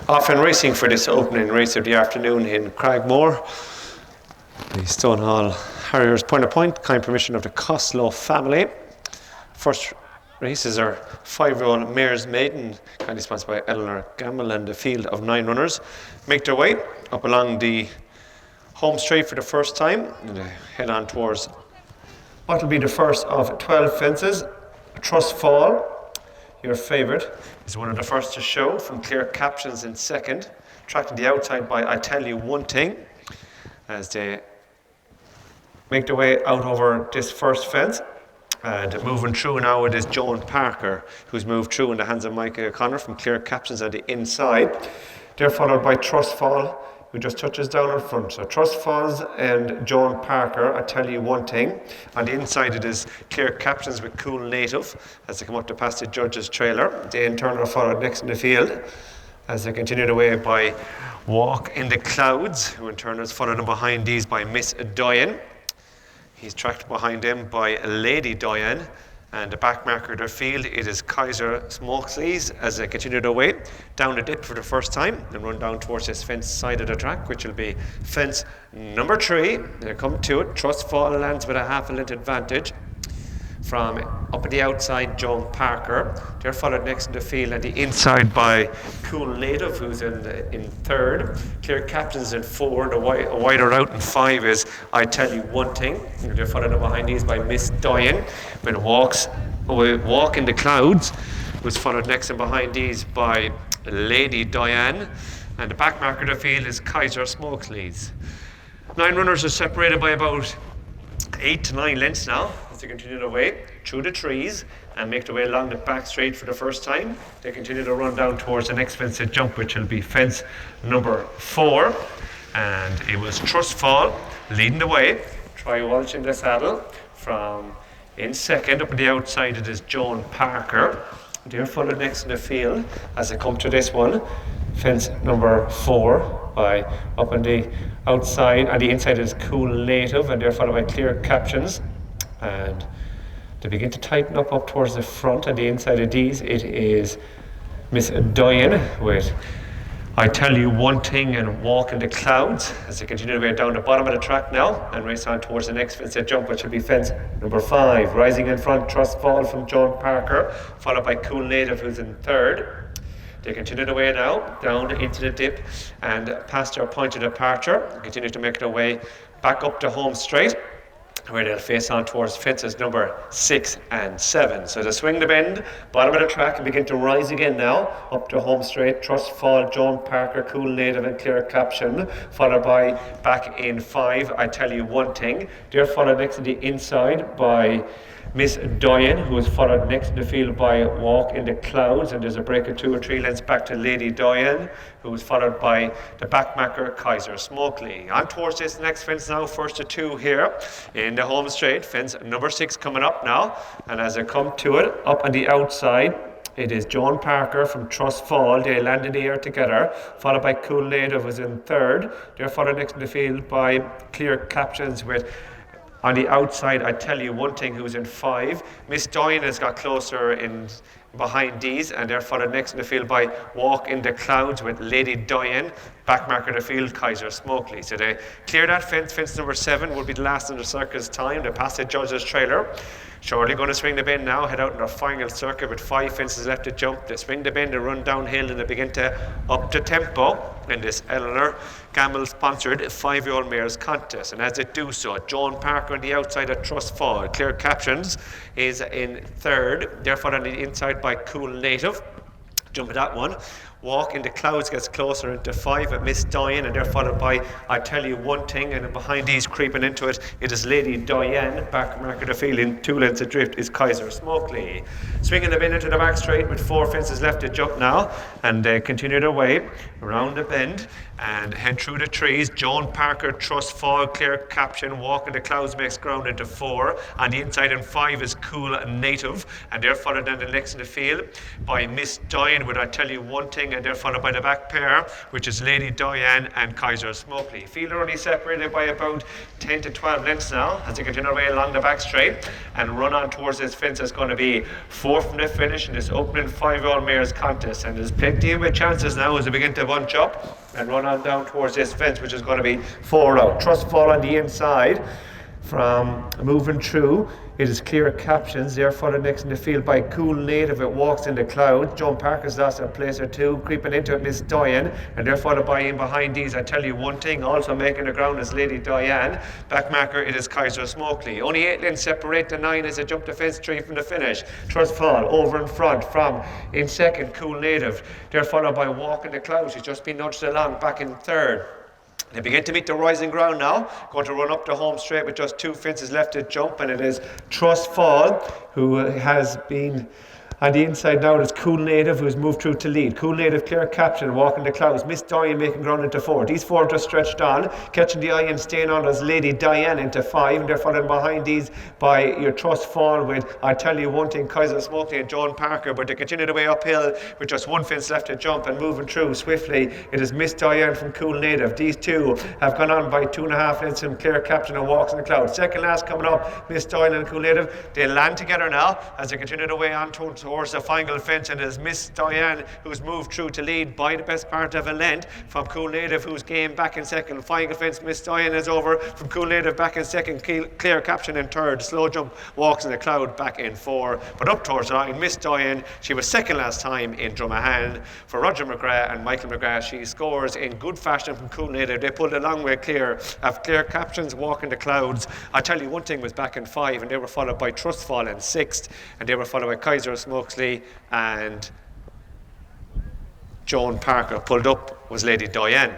Off and racing for this opening race of the afternoon in Cragmore. The Stonehall Harriers point, kind permission of the Coslow family. First races are 5-year-old mares Maiden, kindly sponsored by Eleanor Gammell, and a field of 9 runners make their way up along the home straight for the first time and head on towards what will be the first of 12 fences. Trust Fall, your favourite, is one of the first to show, from clear captions in second, tracked to the outside by I Tell You One Thing, as they make their way out over this first fence. And moving through now, it is Joan Parker, who's moved through in the hands of Mike O'Connor from clear captions on the inside. They're followed by Trust Fall, who just touches down in front. So Trust Falls and Joan Parker, I Tell You One Thing. On the inside it is clear captions with Cool Native as they come up to past the judge's trailer. They in turn are followed next in the field as they continue their way by Walk in the Clouds, who in turn is followed behind these by Miss Diane. He's tracked behind them by Lady Diane, and the back marker of their field, it is Kaiser Smokesleys as they continue their way down the dip for the first time and run down towards this fence side of the track, which will be fence number 3. They come to it. Trust Fall lands with a half a length advantage from up at the outside, Joan Parker. They're followed next in the field at the inside by Cool Native, who's in third. Clear Captains in 4. A wider out in 5 is I Tell You One Thing. They're followed behind these by Miss Diane. When Walk in the Clouds was followed next and behind these by Lady Diane. And the back marker of the field is Kaiser Smokesleys. 9 runners are separated by about 8 to 9 lengths now as they continue their way through the trees and make their way along the back straight for the first time. They continue to run down towards the next fence to jump, which will be fence number 4. And it was Trust Fall leading the way. Try Walsh in the saddle from in second. Up on the outside it is Joan Parker. They're followed next in the field as they come to this one. Fence number 4 by up on the outside, and the inside is Cool Native, and they're followed by Clear Captions. And they begin to tighten up towards the front, and the inside of these, it is Miss Diane with I Tell You One Thing and Walk in the Clouds as they continue to way down the bottom of the track now and race on towards the next fence at jump, which will be fence number 5. Rising in front, Trust Fall from Joan Parker, followed by Cool Native, who's in third. They continue their way now down into the dip and past their point of departure. Continue to make their way back up to home straight, where they'll face on towards fences number 6 and 7. So they swing the bend, bottom of the track, and begin to rise again now, up to home straight. Trust Fall, Joan Parker, Cool Native, and Clear Caption, followed by back in 5, I Tell You One Thing. They're followed next to the inside by Miss Diane, who is followed next in the field by Walk in the Clouds, and there's a break of 2 or 3 lengths back to Lady Diane, who is followed by the backmarker Kaiser Smokely. On towards this next fence now, first to 2 here in the home straight. Fence number 6 coming up now, and as they come to it, up on the outside, it is Joan Parker from Trust Fall. They land in the air together, followed by Cool Native, who's in third. They're followed next in the field by Clear Captions with on the outside, I Tell You One Thing, who's in 5. Miss Diane has got closer in behind these, and they're followed next in the field by Walk in the Clouds with Lady Diane. Back marker of the field, Kaiser Smokely. So they clear that fence. Fence number 7 will be the last in the circuit's time. They pass the judge's trailer. Shortly going to swing the bend now, head out in their final circuit with 5 fences left to jump. They swing the bend and run downhill, and they begin to up the tempo in this Eleanor Gammell sponsored 5-year-old mares contest. And as they do so, Joan Parker on the outside of Trust Fall. Clear Captions is in third. They're followed on the inside by Cool Native. Jump at that one. Walk in the Clouds gets closer into 5 at Miss Diane, and they're followed by I Tell You One Thing, and behind these creeping into it, it is Lady Diane. Back marker of the field in 2 lengths adrift is Kaiser Smokely. Swinging the bend into the back straight with 4 fences left to jump now, and they continue their way around the bend and head through the trees. Joan Parker, Trust Fall, Clear Caption, Walk in the Clouds makes ground into 4. On the inside in 5 is Cool Native, and they're followed down the next in the field by Miss Diane Maiden with I Tell You One Thing, and they're followed by the back pair, which is Lady Diane and Kaiser Smokely. Field are only separated by about 10 to 12 lengths now as they continue away along the back straight and run on towards this fence. It's going to be 4 from the finish in this opening 5-year-old mares contest, and there's plenty of chances now as they begin to bunch up and run on down towards this fence, which is going to be 4 out. Trustfall on the inside from moving through. It is Clear Captions. They're followed next in the field by Cool Native. It Walks in the Cloud. Joan Parker's lost a place or two. Creeping into it, Miss Diane. And they're followed by in behind these, I Tell You One Thing. Also making the ground is Lady Diane. Back marker, it is Kaiser Smokely. Only 8 lengths separate the 9 as they jump the fence 3 from the finish. Trustfall over in front from in second, Cool Native. They're followed by Walk in the Cloud. She's just been nudged along back in third. They begin to meet the rising ground now, going to run up the home straight with just 2 fences left to jump, and it is Trustfall, who has been on the inside now. It's Cool Native, who's moved through to lead. Cool Native, Clear Caption, Walking the Clouds. Miss Diane making ground into 4. These 4 just stretched on. Catching the eye and staying on as Lady Diane into 5. And they're followed behind these by your Trustfall with I Tell You One Thing, Kaiser Smokely and Joan Parker. But they continue the way uphill with just 1 fence left to jump and moving through swiftly. It is Miss Diane from Cool Native. These 2 have gone on by 2.5 lengths from Clear Caption and Walks in the Clouds. Second last coming up, Miss Diane and Cool Native. They land together now as they continue the way on towards the final fence, and it's Miss Diane who's moved through to lead by the best part of a length from Cool Native, who's game back in second. Final fence, Miss Diane is over from Cool Native back in second. Clear Caption in third. Slow Jump Walks in the Cloud back in 4. But up towards the line, Miss Diane, she was second last time in Drumahan. For Roger McGrath and Michael McGrath, she scores in good fashion from Cool Native. They pulled a long way clear of Clear Captions, Walk in the Clouds. I Tell You One Thing was back in 5, and they were followed by Trustfall in 6th, and they were followed by Kaiser Smokely, and Joan Parker. Pulled up was Lady Diane.